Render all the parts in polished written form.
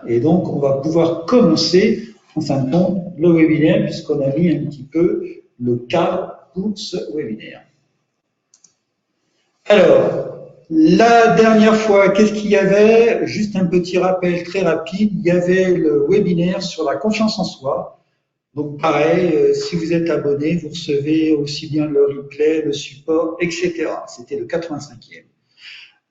Et donc, on va pouvoir commencer, en fin de compte, le webinaire, puisqu'on a mis un petit peu le cadre pour ce webinaire. Alors, la dernière fois, qu'est-ce qu'il y avait? Juste un petit rappel très rapide. Il y avait le webinaire sur la confiance en soi. Donc, pareil, si vous êtes abonné, vous recevez aussi bien le replay, le support, etc. C'était le 85e.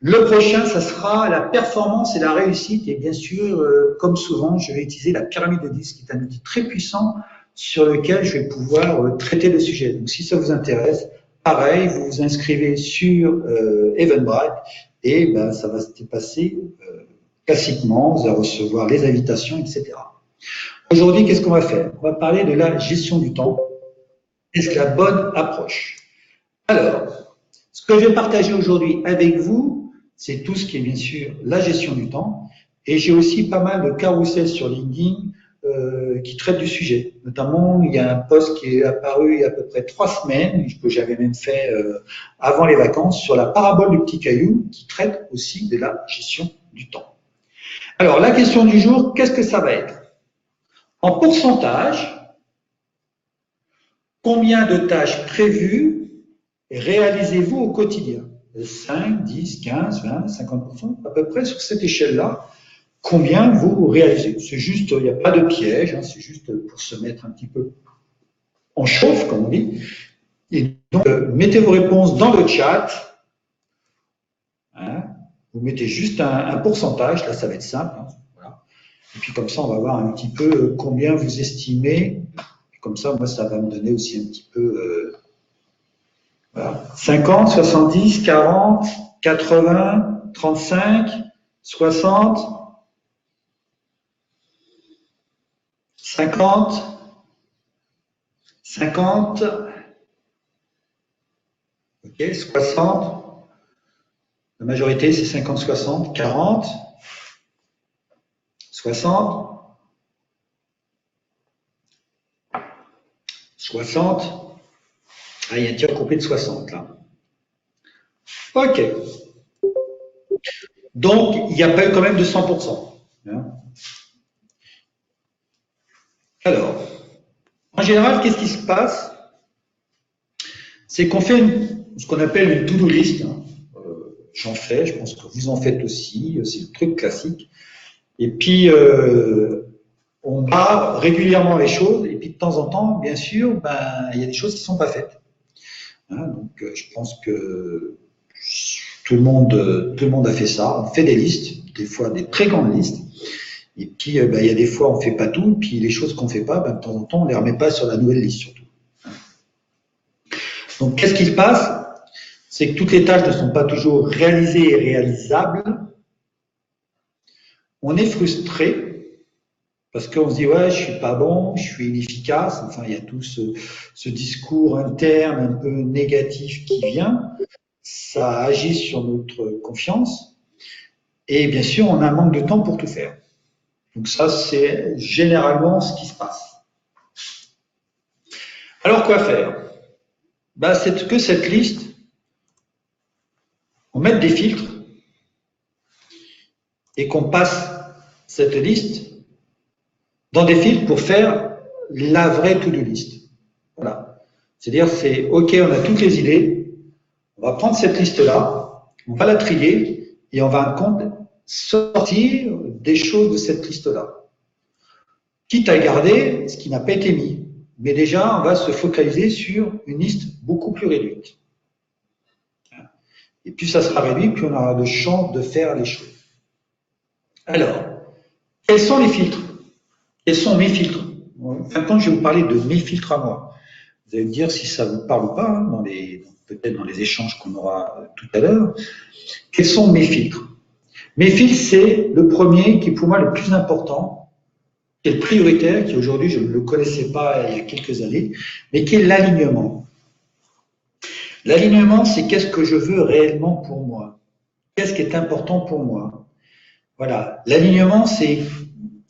Le prochain, ça sera la performance et la réussite. Et bien sûr, comme souvent, je vais utiliser la pyramide de 10, qui est un outil très puissant sur lequel je vais pouvoir traiter le sujet. Donc, si ça vous intéresse, pareil, vous vous inscrivez sur Eventbrite et ben, ça va se passer classiquement. Vous allez recevoir les invitations, etc. Aujourd'hui, qu'est-ce qu'on va faire? On va parler de la gestion du temps. Est-ce la bonne approche? Alors, ce que je vais partager aujourd'hui avec vous, c'est tout ce qui est bien sûr la gestion du temps. Et j'ai aussi pas mal de carousels sur LinkedIn qui traitent du sujet. Notamment, il y a un post qui est apparu il y a à peu près 3 semaines, que j'avais même fait avant les vacances, sur la parabole du petit caillou, qui traite aussi de la gestion du temps. Alors, la question du jour, qu'est-ce que ça va être? En pourcentage, combien de tâches prévues réalisez-vous au quotidien? 5, 10, 15, 20, 50%, à peu près sur cette échelle-là, combien vous réalisez? C'est juste, il n'y a pas de piège, hein, c'est juste pour se mettre un petit peu en chauffe, comme on dit. Et donc, mettez vos réponses dans le chat. Hein, vous mettez juste un pourcentage, là ça va être simple. Hein, voilà. Et puis comme ça, on va voir un petit peu combien vous estimez. Et comme ça, moi, ça va me donner aussi un petit peu... voilà. 50, 70, 40, 80, 35, 60, 50, 50, ok, 60, la majorité c'est 50, 60, 40, 60, 60, ah, il y a un tir complet de 60 là. Ok. Donc, il n'y a pas eu quand même de 100%. Hein. Alors, en général, qu'est-ce qui se passe? C'est qu'on fait ce qu'on appelle une to-do list. Hein. J'en fais, je pense que vous en faites aussi, c'est le truc classique. Et puis, on barre régulièrement les choses, et puis de temps en temps, bien sûr, ben, il y a des choses qui ne sont pas faites. Hein, donc, je pense que tout le monde a fait ça. On fait des listes, des fois des très grandes listes. Et puis, ben, il y a des fois, on ne fait pas tout. Puis, les choses qu'on ne fait pas, ben, de temps en temps, on ne les remet pas sur la nouvelle liste, surtout. Donc, qu'est-ce qui se passe? C'est que toutes les tâches ne sont pas toujours réalisées et réalisables. On est frustré parce qu'on se dit, ouais, je suis pas bon, je suis inefficace. Enfin, il y a tout ce discours interne un peu négatif qui vient. Ça agit sur notre confiance. Et bien sûr, on a un manque de temps pour tout faire. Donc ça, c'est généralement ce qui se passe. Alors, quoi faire? Ben, c'est que cette liste, on mette des filtres et qu'on passe cette liste dans des filtres pour faire la vraie to-do list. Voilà. C'est-à-dire, c'est OK, on a toutes les idées, on va prendre cette liste-là, on va la trier et on va en compte sortir des choses de cette liste-là. Quitte à garder ce qui n'a pas été mis. Mais déjà, on va se focaliser sur une liste beaucoup plus réduite. Et plus ça sera réduit, plus on aura de chance de faire les choses. Alors, quels sont les filtres? Quels sont mes filtres? Maintenant, je vais vous parler de mes filtres à moi. Vous allez me dire si ça vous parle ou pas, hein, peut-être dans les échanges qu'on aura tout à l'heure. Quels sont mes filtres? Mes filtres, c'est le premier qui est pour moi le plus important, qui est le prioritaire, qui aujourd'hui, je ne le connaissais pas il y a quelques années, mais qui est l'alignement. L'alignement, c'est qu'est-ce que je veux réellement pour moi? Qu'est-ce qui est important pour moi? Voilà. L'alignement, c'est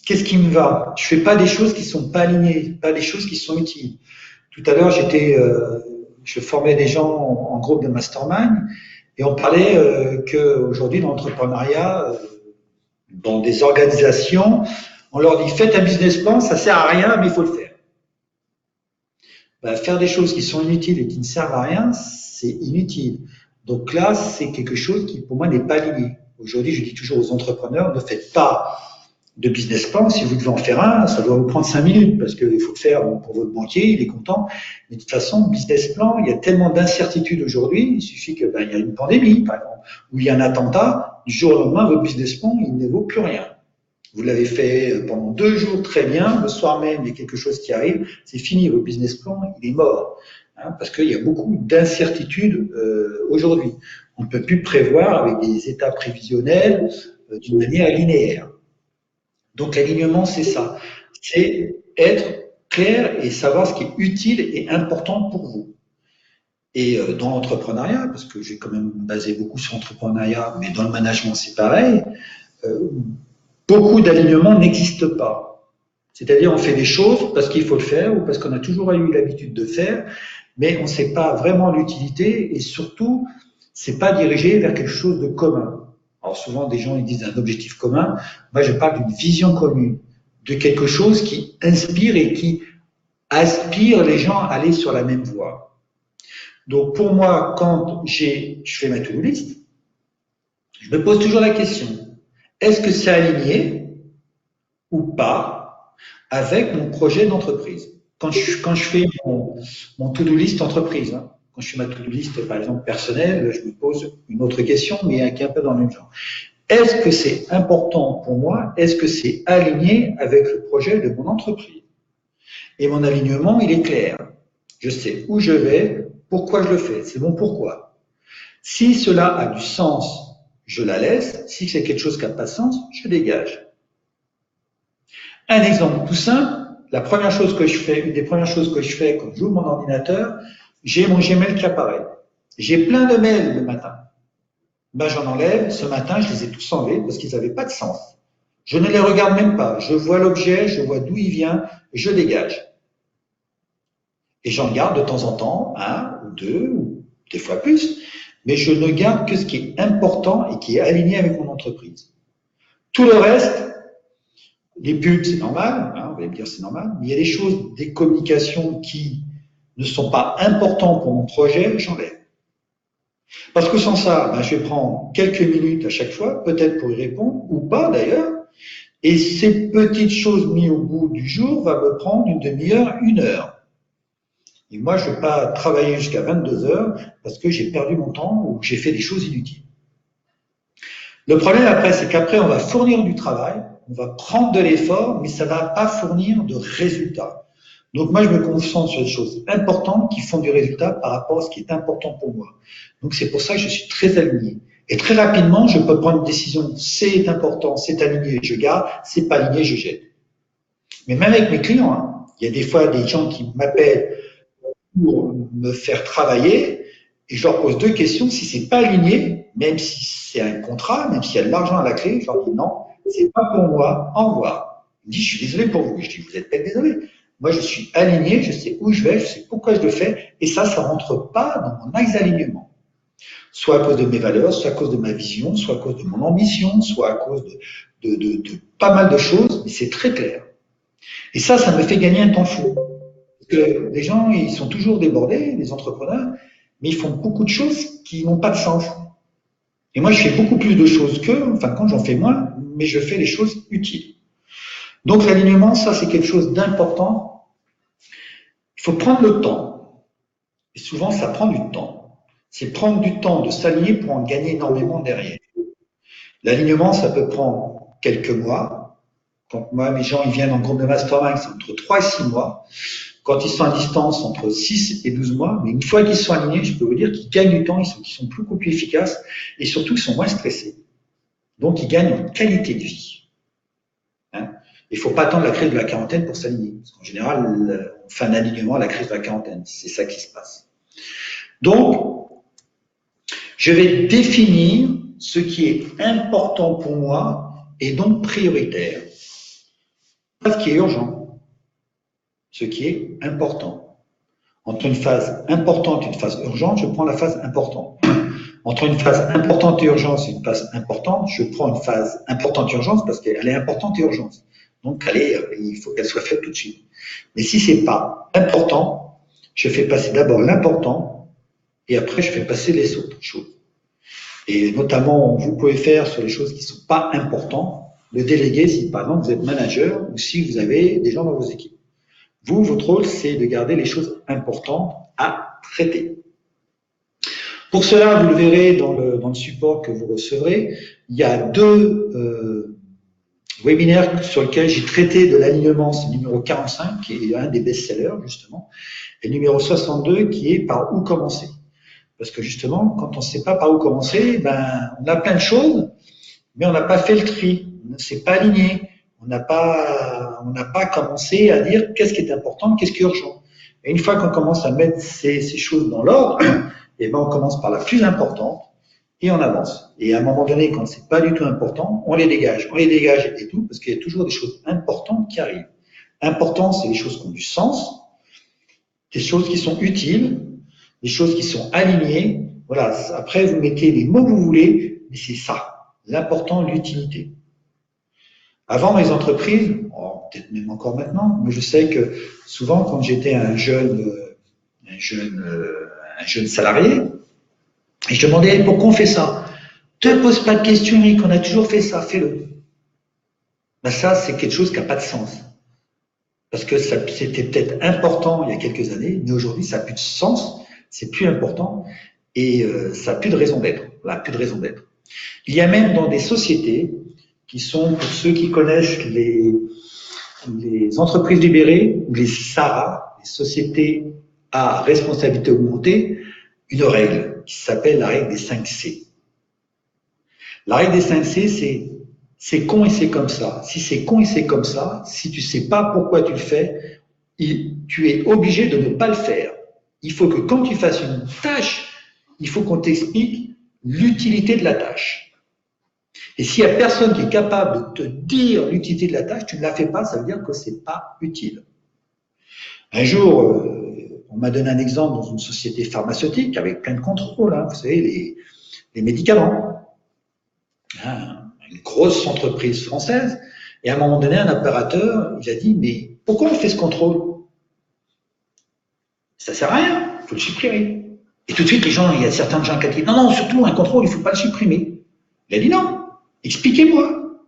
qu'est-ce qui me va? Je fais pas des choses qui sont pas alignées, pas des choses qui sont utiles. Tout à l'heure, je formais des gens en groupe de mastermind et on parlait qu'aujourd'hui, dans l'entrepreneuriat, dans des organisations, on leur dit faites un business plan, ça sert à rien, mais il faut le faire. Ben, faire des choses qui sont inutiles et qui ne servent à rien, c'est inutile. Donc là, c'est quelque chose qui, pour moi, n'est pas aligné. Aujourd'hui, je dis toujours aux entrepreneurs, ne faites pas de business plan. Si vous devez en faire un, ça doit vous prendre 5 minutes parce qu'il faut le faire pour votre banquier, il est content. Mais de toute façon, business plan, il y a tellement d'incertitudes aujourd'hui, il suffit qu'il y a une pandémie, par exemple, ou il y a un attentat, du jour au lendemain, votre business plan, il ne vaut plus rien. Vous l'avez fait pendant 2 jours très bien, le soir même, il y a quelque chose qui arrive, c'est fini, votre business plan, il est mort. Hein, parce qu'il y a beaucoup d'incertitudes aujourd'hui. On ne peut plus prévoir avec des états prévisionnels d'une manière linéaire. Donc l'alignement, c'est ça. C'est être clair et savoir ce qui est utile et important pour vous. Et dans l'entrepreneuriat, parce que j'ai quand même basé beaucoup sur l'entrepreneuriat, mais dans le management, c'est pareil, beaucoup d'alignements n'existent pas. C'est-à-dire, on fait des choses parce qu'il faut le faire ou parce qu'on a toujours eu l'habitude de faire, mais on ne sait pas vraiment l'utilité et surtout, c'est pas dirigé vers quelque chose de commun. Alors souvent, des gens ils disent un objectif commun. Moi, je parle d'une vision commune, de quelque chose qui inspire et qui aspire les gens à aller sur la même voie. Donc pour moi, quand je fais ma to-do list, je me pose toujours la question, est-ce que c'est aligné ou pas avec mon projet d'entreprise? Quand je fais mon to-do list entreprise, hein, quand je fais ma to-do list, par exemple, personnelle, je me pose une autre question, mais qui est un peu dans le même genre. Est-ce que c'est important pour moi? Est-ce que c'est aligné avec le projet de mon entreprise? Et mon alignement, il est clair. Je sais où je vais, pourquoi je le fais. C'est mon pourquoi. Si cela a du sens, je la laisse. Si c'est quelque chose qui n'a pas de sens, je dégage. Un exemple tout simple, la première chose que je fais, une des premières choses que je fais quand j'ouvre mon ordinateur, j'ai mon Gmail qui apparaît. J'ai plein de mails le matin. Ben, j'en enlève. Ce matin, je les ai tous enlevés parce qu'ils n'avaient pas de sens. Je ne les regarde même pas. Je vois l'objet, je vois d'où il vient, je dégage. Et j'en garde de temps en temps, un ou deux, ou des fois plus, mais je ne garde que ce qui est important et qui est aligné avec mon entreprise. Tout le reste, les pubs, c'est normal, hein, on va me dire c'est normal, mais il y a des choses, des communications qui ne sont pas importantes pour mon projet, j'enlève. Parce que sans ça, ben, je vais prendre quelques minutes à chaque fois, peut-être pour y répondre, ou pas d'ailleurs, et ces petites choses mises au bout du jour vont me prendre une demi-heure, 1 heure. Et moi, je ne veux pas travailler jusqu'à 22 heures parce que j'ai perdu mon temps ou que j'ai fait des choses inutiles. Le problème après, c'est qu'après, on va fournir du travail, on va prendre de l'effort, mais ça ne va pas fournir de résultats. Donc moi, je me concentre sur des choses importantes qui font du résultat par rapport à ce qui est important pour moi. Donc c'est pour ça que je suis très aligné. Et très rapidement, je peux prendre une décision, c'est important, c'est aligné, je garde, c'est pas aligné, je jette. Mais même avec mes clients, hein, il y a des fois des gens qui m'appellent pour me faire travailler et je leur pose 2 questions. Si c'est pas aligné, même si c'est un contrat, même s'il y a de l'argent à la clé, je leur dis non, c'est pas pour moi, au revoir. Ils me disent, je suis désolé pour vous. Je dis, vous n'êtes pas désolé. Moi, je suis aligné, je sais où je vais, je sais pourquoi je le fais, et ça rentre pas dans mon axe d'alignement. Soit à cause de mes valeurs, soit à cause de ma vision, soit à cause de mon ambition, soit à cause de pas mal de choses, mais c'est très clair. Et ça me fait gagner un temps fou. Parce que les gens, ils sont toujours débordés, les entrepreneurs, mais ils font beaucoup de choses qui n'ont pas de sens. Et moi, je fais beaucoup plus de choses qu'eux, enfin, quand j'en fais moins, mais je fais les choses utiles. Donc, l'alignement, ça, c'est quelque chose d'important. Il faut prendre le temps. Et souvent, ça prend du temps. C'est prendre du temps de s'aligner pour en gagner énormément derrière. L'alignement, ça peut prendre quelques mois. Quand moi, mes gens, ils viennent en groupe de mastermind, c'est entre 3 et 6 mois. Quand ils sont à distance, entre 6 et 12 mois. Mais une fois qu'ils sont alignés, je peux vous dire qu'ils gagnent du temps, ils sont beaucoup plus efficaces et surtout, ils sont moins stressés. Donc, ils gagnent en qualité de vie. Hein, il ne faut pas attendre la crise de la quarantaine pour s'aligner. Parce qu'en général, on fait un alignement à la crise de la quarantaine. C'est ça qui se passe. Donc, je vais définir ce qui est important pour moi et donc prioritaire. Pas ce qui est urgent, ce qui est important. Entre une phase importante et une phase urgente, je prends la phase importante. Entre une phase importante et urgence et une phase importante, je prends une phase importante et urgence parce qu'elle est importante et urgence. Donc, il faut qu'elle soit faite tout de suite. Mais si c'est pas important, je fais passer d'abord l'important et après je fais passer les autres choses. Et notamment, vous pouvez faire sur les choses qui ne sont pas importantes, le déléguer si par exemple vous êtes manager ou si vous avez des gens dans vos équipes. Vous, votre rôle, c'est de garder les choses importantes à traiter. Pour cela, vous le verrez dans le support que vous recevrez, il y a deux webinaires sur lesquels j'ai traité de l'alignement, c'est le numéro 45, qui est un des best-sellers, justement, et le numéro 62, qui est par où commencer. Parce que justement, quand on ne sait pas par où commencer, on a plein de choses, mais on n'a pas fait le tri, on ne s'est pas aligné, on n'a pas commencé à dire qu'est-ce qui est important, qu'est-ce qui est urgent. Et une fois qu'on commence à mettre ces choses dans l'ordre, et on commence par la plus importante et on avance. Et à un moment donné, quand c'est pas du tout important, on les dégage et tout, parce qu'il y a toujours des choses importantes qui arrivent. Important, c'est les choses qui ont du sens, des choses qui sont utiles, des choses qui sont alignées. Voilà. Après, vous mettez les mots que vous voulez, mais c'est ça. L'important, l'utilité. Avant, mes entreprises, peut-être même encore maintenant, mais je sais que souvent, quand j'étais un jeune salarié, et je demandais pourquoi on fait ça. Ne te pose pas de questions, Eric, on a toujours fait ça, fais-le. Ça, c'est quelque chose qui n'a pas de sens. Parce que c'était peut-être important il y a quelques années, mais aujourd'hui, ça n'a plus de sens, c'est plus important, et ça n'a plus de raison d'être. Voilà, plus de raison d'être. Il y a même dans des sociétés qui sont, pour ceux qui connaissent les entreprises libérées, ou les SARA, les sociétés à responsabilité augmentée, une règle qui s'appelle la règle des 5 C. La règle des 5 C, c'est con et c'est comme ça. Si c'est con et c'est comme ça, si tu ne sais pas pourquoi tu le fais, tu es obligé de ne pas le faire. Il faut que quand tu fasses une tâche, il faut qu'on t'explique l'utilité de la tâche. Et s'il n'y a personne qui est capable de te dire l'utilité de la tâche, tu ne la fais pas, ça veut dire que ce n'est pas utile. Un jour, on m'a donné un exemple dans une société pharmaceutique avec plein de contrôles, vous savez, les médicaments. Une grosse entreprise française. Et à un moment donné, un opérateur, il a dit, mais pourquoi on fait ce contrôle? Ça sert à rien, il faut le supprimer. Et tout de suite, il y a certains gens qui ont dit, non, surtout un contrôle, il ne faut pas le supprimer. Il a dit, non, expliquez-moi.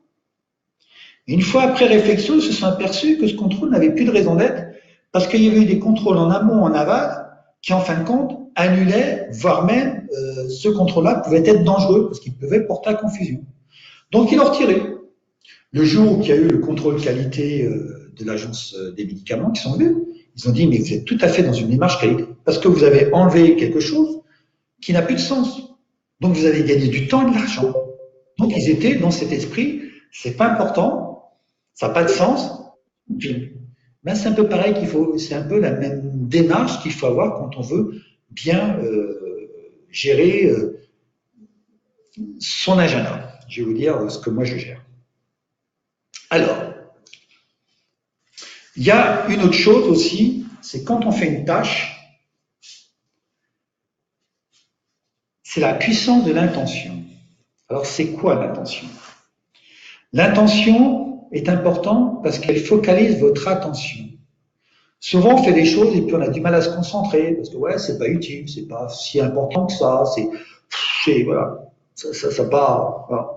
Une fois après réflexion, ils se sont aperçus que ce contrôle n'avait plus de raison d'être parce qu'il y avait eu des contrôles en amont, en aval, qui en fin de compte annulaient, voire même ce contrôle-là pouvait être dangereux parce qu'il pouvait porter à confusion. Donc ils l'ont retiré. Le jour où il y a eu le contrôle qualité de l'agence des médicaments qui sont venus, ils ont dit mais vous êtes tout à fait dans une démarche qualité parce que vous avez enlevé quelque chose qui n'a plus de sens. Donc vous avez gagné du temps et de l'argent. Donc ils étaient dans cet esprit, c'est pas important, ça n'a pas de sens. C'est un peu pareil c'est un peu la même démarche qu'il faut avoir quand on veut bien gérer son agenda. Je vais vous dire ce que moi je gère. Alors, il y a une autre chose aussi, c'est quand on fait une tâche, c'est la puissance de l'intention. Alors, c'est quoi l'intention? L'intention est importante parce qu'elle focalise votre attention. Souvent, on fait des choses et puis on a du mal à se concentrer parce que c'est pas utile, c'est pas si important que ça, voilà, ça part. Voilà.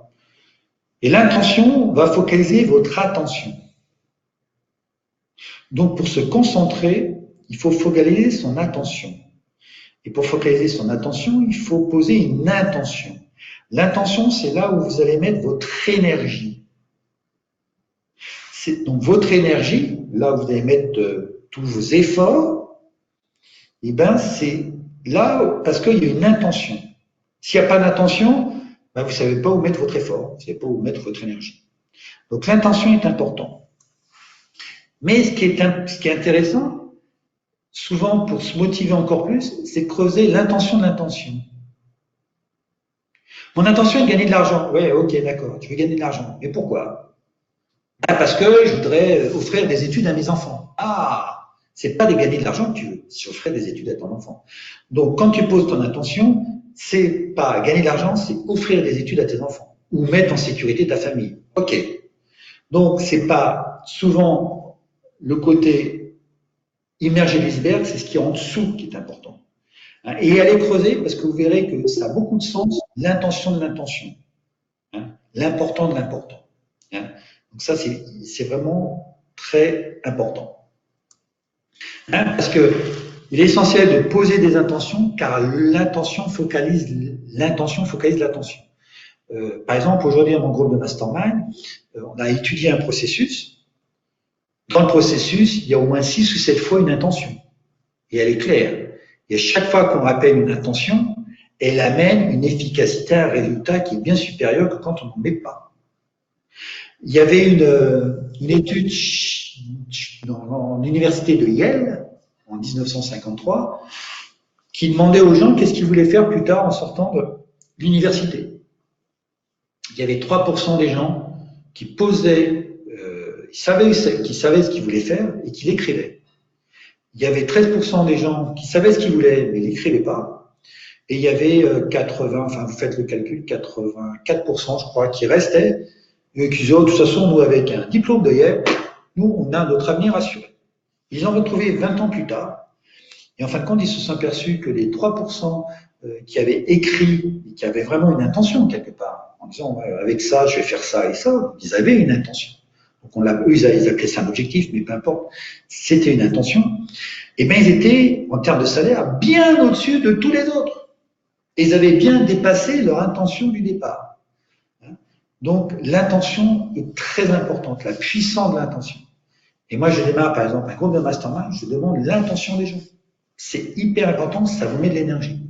Et l'intention va focaliser votre attention. Donc, pour se concentrer, il faut focaliser son attention. Et pour focaliser son attention, il faut poser une intention. L'intention, c'est là où vous allez mettre votre énergie. Donc, votre énergie, là où vous allez mettre tous vos efforts, c'est là parce qu'il y a une intention. S'il n'y a pas d'intention, vous ne savez pas où mettre votre effort, vous ne savez pas où mettre votre énergie. Donc, l'intention est importante. Mais ce qui est intéressant, souvent pour se motiver encore plus, c'est creuser l'intention de l'intention. Mon intention est de gagner de l'argent. Ouais, ok, d'accord, tu veux gagner de l'argent. Mais pourquoi? Parce que je voudrais offrir des études à mes enfants. C'est pas de gagner de l'argent que tu veux, c'est offrir des études à ton enfant. Donc, quand tu poses ton intention, c'est pas gagner de l'argent, c'est offrir des études à tes enfants ou mettre en sécurité ta famille. Ok. Donc, c'est pas souvent le côté immergé de l'iceberg, c'est ce qui est en dessous qui est important. Et allez creuser parce que vous verrez que ça a beaucoup de sens, l'intention de l'intention, l'important de l'important. Donc ça, c'est vraiment très important. Parce que il est essentiel de poser des intentions car l'intention focalise l'attention. Par exemple, aujourd'hui, dans mon groupe de mastermind, on a étudié un processus. Dans le processus, il y a au moins 6 ou 7 fois une intention. Et elle est claire. Et à chaque fois qu'on rappelle une intention, elle amène une efficacité, un résultat qui est bien supérieur que quand on n'en met pas. Il y avait une étude dans l'université de Yale, en 1953, qui demandait aux gens qu'est-ce qu'ils voulaient faire plus tard en sortant de l'université. Il y avait 3% des gens qui posaient, qui savaient ce qu'ils voulaient faire et qui l'écrivaient. Il y avait 13% des gens qui savaient ce qu'ils voulaient mais l'écrivaient pas. Et il y avait 80, enfin vous faites le calcul, 84% je crois qui restaient et qui disaient oh, de toute façon nous avec un diplôme de Yale, nous on a notre avenir assuré. Ils ont retrouvé 20 ans plus tard et en fin de compte ils se sont aperçus que les 3% qui avaient écrit et qui avaient vraiment une intention quelque part en disant avec ça je vais faire ça et ça, ils avaient une intention. Donc eux ils appelaient ça un objectif mais peu importe, c'était une intention. Et bien ils étaient en termes de salaire bien au-dessus de tous les autres. Et ils avaient bien dépassé leur intention du départ. Donc l'intention est très importante, la puissance de l'intention. Et moi je démarre par exemple un groupe de mastermind, je demande l'intention des gens. C'est hyper important, ça vous met de l'énergie.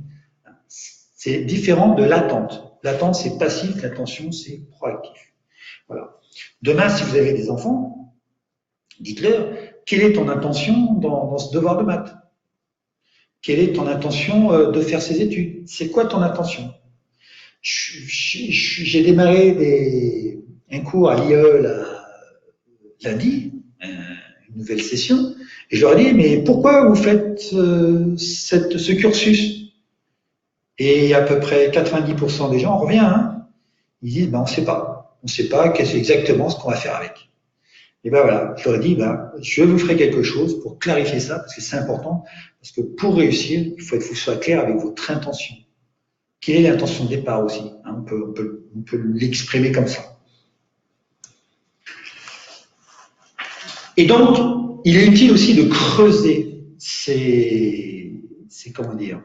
C'est différent de l'attente. L'attente c'est passif, l'attention c'est proactif. Voilà. Demain si vous avez des enfants, dites-leur quelle est ton intention dans ce devoir de maths? Quelle est ton intention de faire ces études? C'est quoi ton intention? J'ai démarré un cours à l'IE lundi, une nouvelle session, et je leur ai dit, mais pourquoi vous faites ce cursus? Et à peu près 90% des gens, on revient, ils disent, ben, on ne sait pas qu'est-ce exactement ce qu'on va faire avec. Et ben voilà, je leur ai dit, ben, je vous ferai quelque chose pour clarifier ça, parce que c'est important, parce que pour réussir, il faut que vous soyez clair avec votre intention. Quelle est l'intention de départ aussi? On peut l'exprimer comme ça. Et donc, il est utile aussi de creuser comment dire.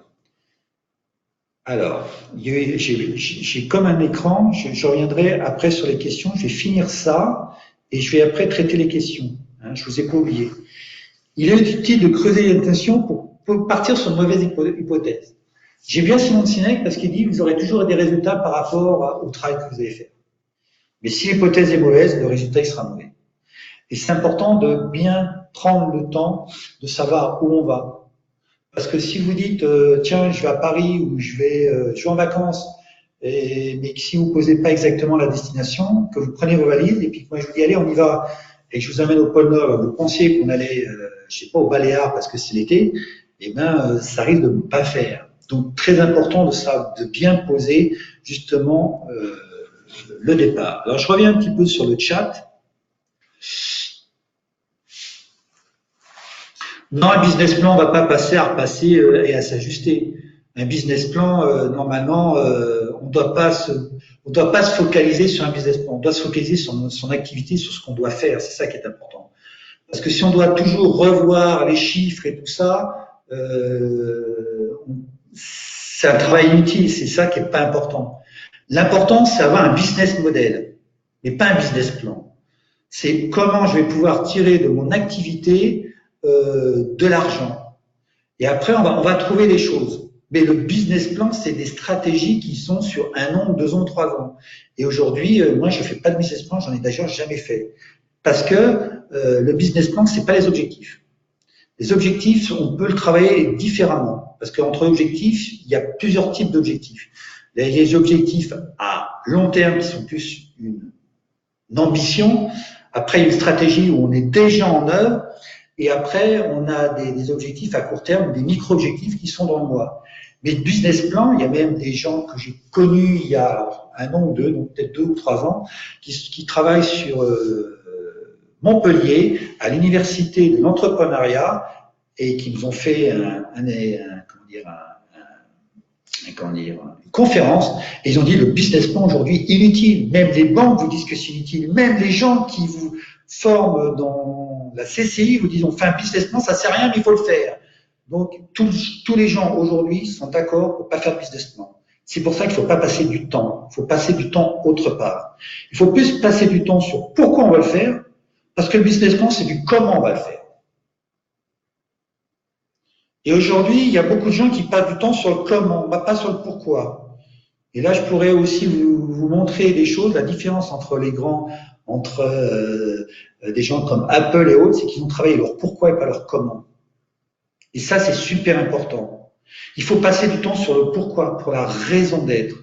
Alors, j'ai comme un écran, je reviendrai après sur les questions, je vais finir ça et je vais après traiter les questions. Je vous ai pas oublié. Il est utile de creuser l'intention pour partir sur une mauvaise hypothèse. J'aime bien Simon Sinek parce qu'il dit vous aurez toujours des résultats par rapport au travail que vous avez fait. Mais si l'hypothèse est mauvaise, le résultat il sera mauvais. Et c'est important de bien prendre le temps de savoir où on va. Parce que si vous dites tiens je vais à Paris ou je vais en vacances, mais que si vous ne posez pas exactement la destination, que vous prenez vos valises et puis que moi je vous dis allez on y va et que je vous amène au pôle Nord, vous pensiez qu'on allait je sais pas au Baléares parce que c'est l'été, eh ben ça risque de ne pas faire. Donc très important de bien poser justement le départ. Alors je reviens un petit peu sur le chat. Non, un business plan, on ne va pas passer à repasser et à s'ajuster. Un business plan, normalement, on ne doit pas se focaliser sur un business plan. On doit se focaliser sur son activité, sur ce qu'on doit faire. C'est ça qui est important. Parce que si on doit toujours revoir les chiffres et tout ça, c'est un travail inutile. C'est ça qui n'est pas important. L'important, c'est avoir un business model, mais pas un business plan. C'est comment je vais pouvoir tirer de mon activité de l'argent. Et après, on va trouver des choses. Mais le business plan, c'est des stratégies qui sont sur 1 an, 2 ans, 3 ans. Et aujourd'hui, moi, je ne fais pas de business plan, j'en ai d'ailleurs jamais fait. Parce que le business plan, c'est pas les objectifs. Les objectifs, on peut le travailler différemment. Parce qu'entre objectifs, il y a plusieurs types d'objectifs. Les objectifs à long terme, qui sont plus une ambition. Après, il y a une stratégie où on est déjà en œuvre. Et après, on a des objectifs à court terme, des micro-objectifs qui sont dans le mois. Mais le business plan, il y a même des gens que j'ai connus il y a un an ou deux, donc peut-être 2 ou 3 ans, qui travaillent sur Montpellier, à l'université de l'entrepreneuriat, et qui nous ont fait comment dire, une conférence, et ils ont dit le business plan aujourd'hui inutile. Même les banques vous disent que c'est inutile. Même les gens qui vous forment dans la CCI vous disent on fait un business plan, ça sert à rien, mais il faut le faire. Donc tous les gens aujourd'hui sont d'accord pour pas faire de business plan. C'est pour ça qu'il ne faut pas passer du temps. Il faut passer du temps autre part. Il faut plus passer du temps sur pourquoi on va le faire, parce que le business plan, c'est du comment on va le faire. Et aujourd'hui, il y a beaucoup de gens qui passent du temps sur le comment, pas sur le pourquoi. Et là, je pourrais aussi vous montrer des choses, la différence entre les grands, entre des gens comme Apple et autres, c'est qu'ils ont travaillé leur pourquoi et pas leur comment. Et ça, c'est super important. Il faut passer du temps sur le pourquoi, pour la raison d'être.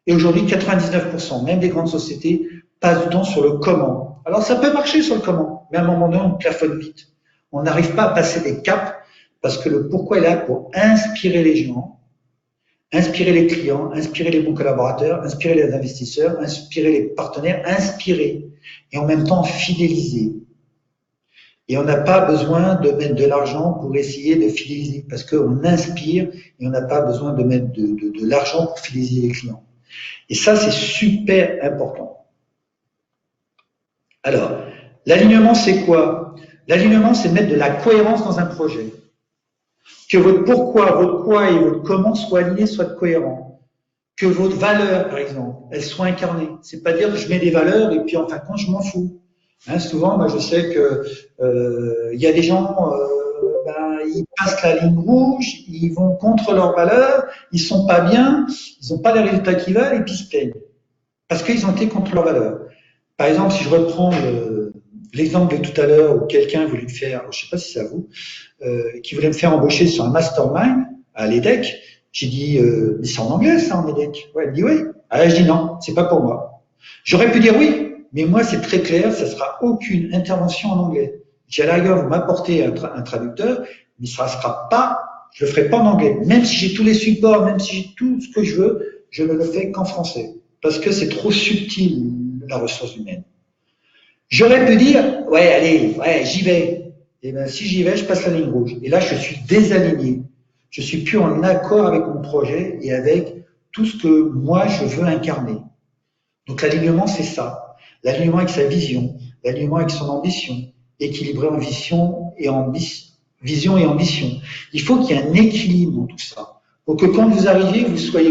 Et aujourd'hui, 99%, même des grandes sociétés, passent du temps sur le comment. Alors, ça peut marcher sur le comment, mais à un moment donné, on plafonne vite. On n'arrive pas à passer des caps parce que le pourquoi est là pour inspirer les gens, inspirer les clients, inspirer les bons collaborateurs, inspirer les investisseurs, inspirer les partenaires, inspirer et en même temps fidéliser. Et on n'a pas besoin de mettre de l'argent pour essayer de fidéliser parce qu'on inspire et on n'a pas besoin de mettre de l'argent pour fidéliser les clients. Et ça, c'est super important. Alors, l'alignement, c'est quoi? L'alignement, c'est mettre de la cohérence dans un projet. Que votre pourquoi, votre quoi et votre comment soient alignés, soient cohérents. Que votre valeur, par exemple, elles soient incarnées. C'est pas dire que je mets des valeurs et puis en fin de compte, je m'en fous. Hein, souvent, moi, je sais que y a des gens, ils passent la ligne rouge, ils vont contre leurs valeurs, ils sont pas bien, ils n'ont pas les résultats qu'ils veulent et puis ils se plaignent parce qu'ils ont été contre leurs valeurs. Par exemple, si je reprends l'exemple de tout à l'heure où quelqu'un voulait me faire, je sais pas si c'est à vous, qui voulait me faire embaucher sur un mastermind à l'EDEC, j'ai dit, mais c'est en anglais ça en EDEC. Ouais, elle dit oui. Ah, je dis non, c'est pas pour moi. J'aurais pu dire oui, mais moi c'est très clair, ça sera aucune intervention en anglais. J'ai à la rigueur, vous m'apportez un traducteur, mais ça sera pas, je le ferai pas en anglais. Même si j'ai tous les supports, même si j'ai tout ce que je veux, je ne le fais qu'en français. Parce que c'est trop subtil, la ressource humaine. J'aurais pu dire, ouais, allez, ouais, j'y vais. Et bien, si j'y vais, je passe la ligne rouge. Et là, je suis désaligné. Je suis plus en accord avec mon projet et avec tout ce que moi, je veux incarner. Donc, l'alignement, c'est ça. L'alignement avec sa vision, l'alignement avec son ambition, équilibré en vision et ambition. Il faut qu'il y ait un équilibre dans tout ça. Pour que quand vous arrivez,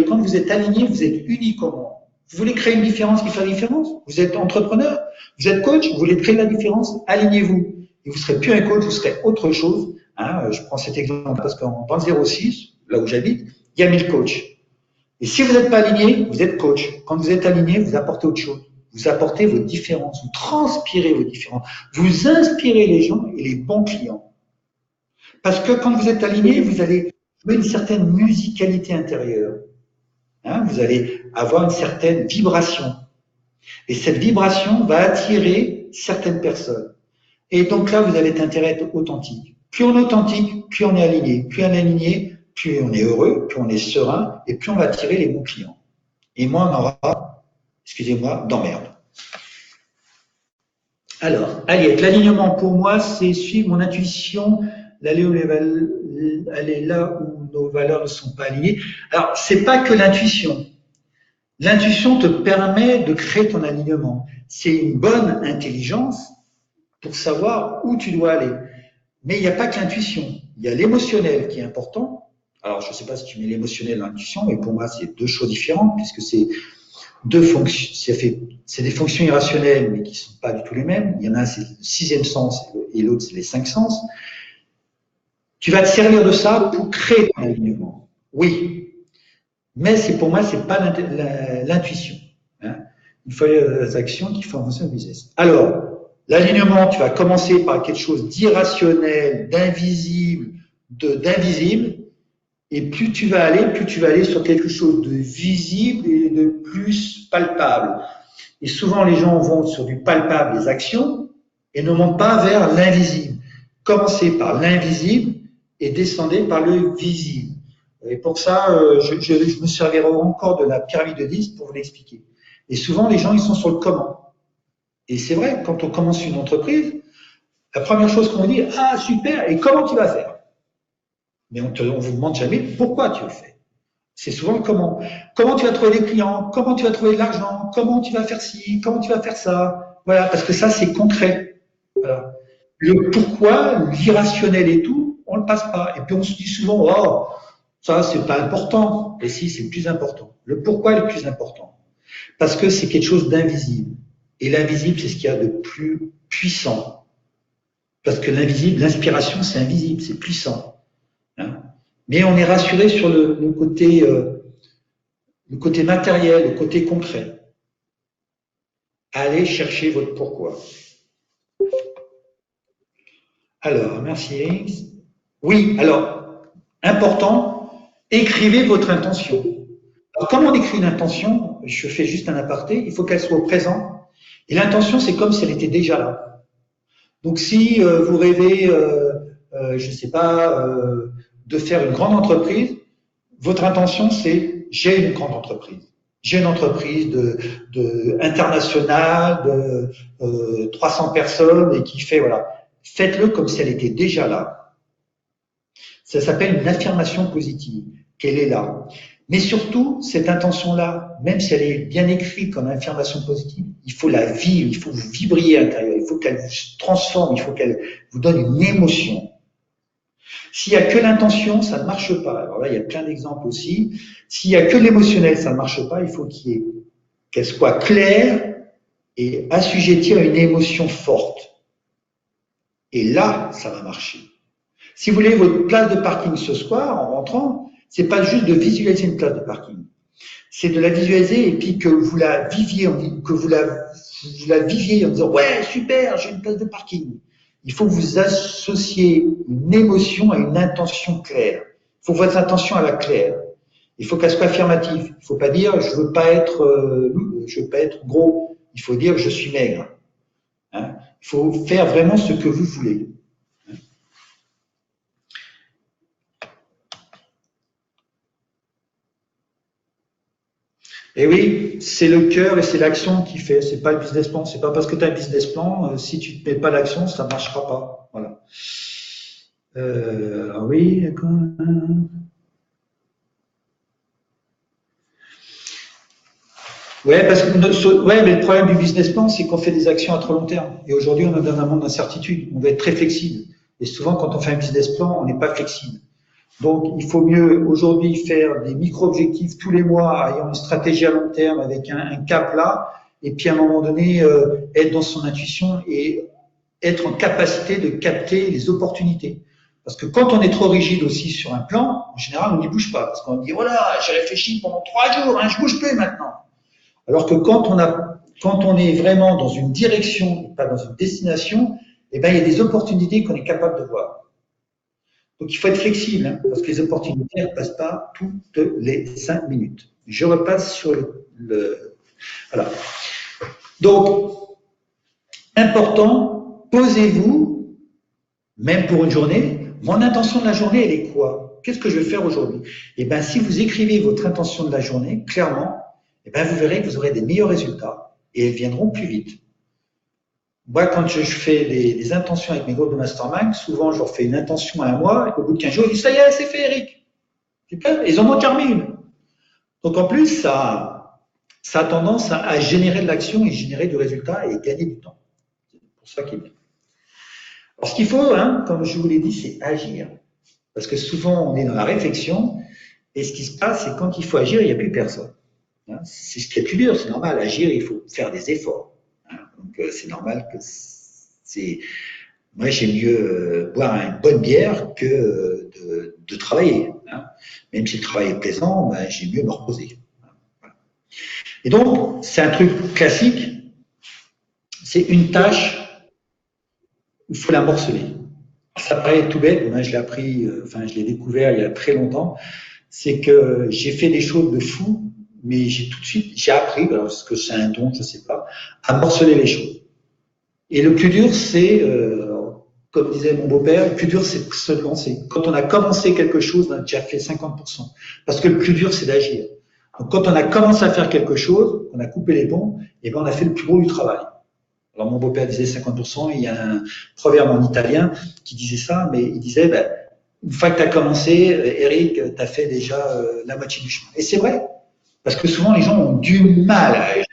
quand vous êtes aligné, vous êtes unique au monde. Vous voulez créer une différence qui fait la différence? Vous êtes entrepreneur? Vous êtes coach? Vous voulez créer la différence? Alignez-vous. Et vous ne serez plus un coach, vous serez autre chose. Hein, je prends cet exemple parce qu'en dans le 06, là où j'habite, il y a 1000 coachs. Et si vous n'êtes pas aligné, vous êtes coach. Quand vous êtes aligné, vous apportez autre chose. Vous apportez vos différences, vous transpirez vos différences, vous inspirez les gens et les bons clients. Parce que quand vous êtes aligné, vous allez jouer une certaine musicalité intérieure. Hein, vous allez avoir une certaine vibration. Et cette vibration va attirer certaines personnes. Et donc là, vous avez intérêt à être authentique. Plus on est authentique, plus on est aligné. Plus on est aligné, plus on est heureux, plus on est serein, et plus on va attirer les bons clients. Et moins on aura, excusez-moi, d'emmerde. Alors, Aliette, l'alignement pour moi, c'est suivre mon intuition, aller là où nos valeurs ne sont pas alignées. Alors, c'est pas que l'intuition. L'intuition te permet de créer ton alignement. C'est une bonne intelligence pour savoir où tu dois aller. Mais il n'y a pas que l'intuition. Il y a l'émotionnel qui est important. Alors, je ne sais pas si tu mets l'émotionnel dans l'intuition, mais pour moi, c'est deux choses différentes puisque c'est deux fonctions. C'est des fonctions irrationnelles, mais qui ne sont pas du tout les mêmes. Il y en a un, c'est le 6e sens et l'autre, c'est les 5 sens. Tu vas te servir de ça pour créer ton alignement. Oui. Mais pour moi, c'est pas l'intuition. Hein. Il faut les actions qui font avancer le business. Alors, l'alignement, tu vas commencer par quelque chose d'irrationnel, d'invisible, d'invisible. Et plus tu vas aller sur quelque chose de visible et de plus palpable. Et souvent, les gens vont sur du palpable, des actions, et ne montent pas vers l'invisible. Commencez par l'invisible et descendez par le visible. Et pour ça, je me servirai encore de la pyramide de 10 pour vous l'expliquer. Et souvent, les gens, ils sont sur le comment. Et c'est vrai, quand on commence une entreprise, la première chose qu'on dit, ah super, et comment tu vas faire? Mais on vous demande jamais pourquoi tu le fais. C'est souvent le comment. Comment tu vas trouver des clients? Comment tu vas trouver de l'argent? Comment tu vas faire ci? Comment tu vas faire ça? Voilà, parce que ça, c'est concret. Voilà. Le pourquoi, l'irrationnel et tout, on ne le passe pas. Et puis on se dit souvent, oh, ça, c'est pas important. Et si, c'est le plus important. Le pourquoi est le plus important. Parce que c'est quelque chose d'invisible. Et l'invisible, c'est ce qu'il y a de plus puissant. Parce que l'invisible, l'inspiration, c'est invisible, c'est puissant. Hein. Mais on est rassuré sur le côté matériel, le côté concret. Allez chercher votre pourquoi. Alors, merci Eric. Oui, alors, important, écrivez votre intention. Alors, comment on écrit une intention? Je fais juste un aparté, il faut qu'elle soit au présent. Et l'intention, c'est comme si elle était déjà là. Donc, si vous rêvez, je ne sais pas, de faire une grande entreprise, votre intention, c'est j'ai une grande entreprise. J'ai une entreprise internationale de 300 personnes et qui fait, voilà. Faites-le comme si elle était déjà là. Ça s'appelle une affirmation positive, qu'elle est là. Mais surtout, cette intention-là, même si elle est bien écrite comme affirmation positive, il faut la vivre, il faut vous vibriez à l'intérieur, il faut qu'elle vous transforme, il faut qu'elle vous donne une émotion. S'il n'y a que l'intention, ça ne marche pas. Alors là, il y a plein d'exemples aussi. S'il n'y a que l'émotionnel, ça ne marche pas. Il faut qu'elle soit claire et assujettie à une émotion forte. Et là, ça va marcher. Si vous voulez votre place de parking ce soir, en rentrant, c'est pas juste de visualiser une place de parking. C'est de la visualiser et puis que vous la viviez, que vous la viviez en disant ouais, super, j'ai une place de parking. Il faut que vous associez une émotion à une intention claire. Il faut que votre intention à la claire. Il faut qu'elle soit affirmative. Il ne faut pas dire je veux pas être gros. Il faut dire je suis maigre. Hein. Il faut faire vraiment ce que vous voulez. Et oui, c'est le cœur et c'est l'action qui fait. C'est pas le business plan. C'est pas parce que tu as un business plan, si tu ne mets pas l'action, ça ne marchera pas. Voilà. Oui, d'accord. Ouais, mais le problème du business plan, c'est qu'on fait des actions à trop long terme. Et aujourd'hui, on est dans un monde d'incertitude. On va être très flexible. Et souvent, quand on fait un business plan, on n'est pas flexible. Donc, il faut mieux aujourd'hui faire des micro-objectifs tous les mois, ayant une stratégie à long terme avec un cap là, et puis à un moment donné, être dans son intuition et être en capacité de capter les opportunités. Parce que quand on est trop rigide aussi sur un plan, en général, on n'y bouge pas. Parce qu'on dit, voilà, j'ai réfléchi pendant 3 jours, je bouge plus maintenant. Alors que quand on est vraiment dans une direction, pas dans une destination, eh ben, il y a des opportunités qu'on est capable de voir. Donc, il faut être flexible, hein, parce que les opportunités ne passent pas toutes les 5 minutes. Je repasse sur voilà. Donc, important, posez-vous, même pour une journée, mon intention de la journée, elle est quoi? Qu'est-ce que je vais faire aujourd'hui? Eh bien, si vous écrivez votre intention de la journée, clairement, eh bien, vous verrez que vous aurez des meilleurs résultats et elles viendront plus vite. Moi, quand je fais des intentions avec mes groupes de mastermind, souvent, je leur fais une intention à un mois, et au bout de 15 jours, ils disent, ça y est, c'est fait, Eric. Super, ils en ont encore une. Donc, en plus, ça a tendance à générer de l'action et générer du résultat et gagner du temps. C'est pour ça qu'il est bien. Alors, ce qu'il faut, hein, comme je vous l'ai dit, c'est agir. Parce que souvent, on est dans la réflexion, et ce qui se passe, c'est quand il faut agir, il n'y a plus personne. Hein, c'est ce qui est plus dur, c'est normal. Agir, il faut faire des efforts. Donc, c'est normal que c'est. Moi, j'aime mieux boire une bonne bière que de travailler. Hein. Même si le travail est plaisant, ben, j'aime mieux me reposer. Voilà. Et donc, c'est un truc classique. C'est une tâche, il faut la morceler. Ça paraît tout bête, moi je l'ai appris, je l'ai découvert il y a très longtemps. C'est que j'ai fait des choses de fou, mais j'ai appris, parce que c'est un don, je ne sais pas, à morceler les choses. Et le plus dur, c'est comme disait mon beau-père, le plus dur, c'est de se lancer. Quand on a commencé quelque chose, on a déjà fait 50%. Parce que le plus dur, c'est d'agir. Donc, quand on a commencé à faire quelque chose, on a coupé les ponts, et ben, on a fait le plus gros du travail. Alors, mon beau-père disait 50%, il y a un proverbe en italien qui disait ça, mais il disait, ben, une fois que tu as commencé, Eric, tu as fait déjà la moitié du chemin. Et c'est vrai, parce que souvent, les gens ont du mal à agir.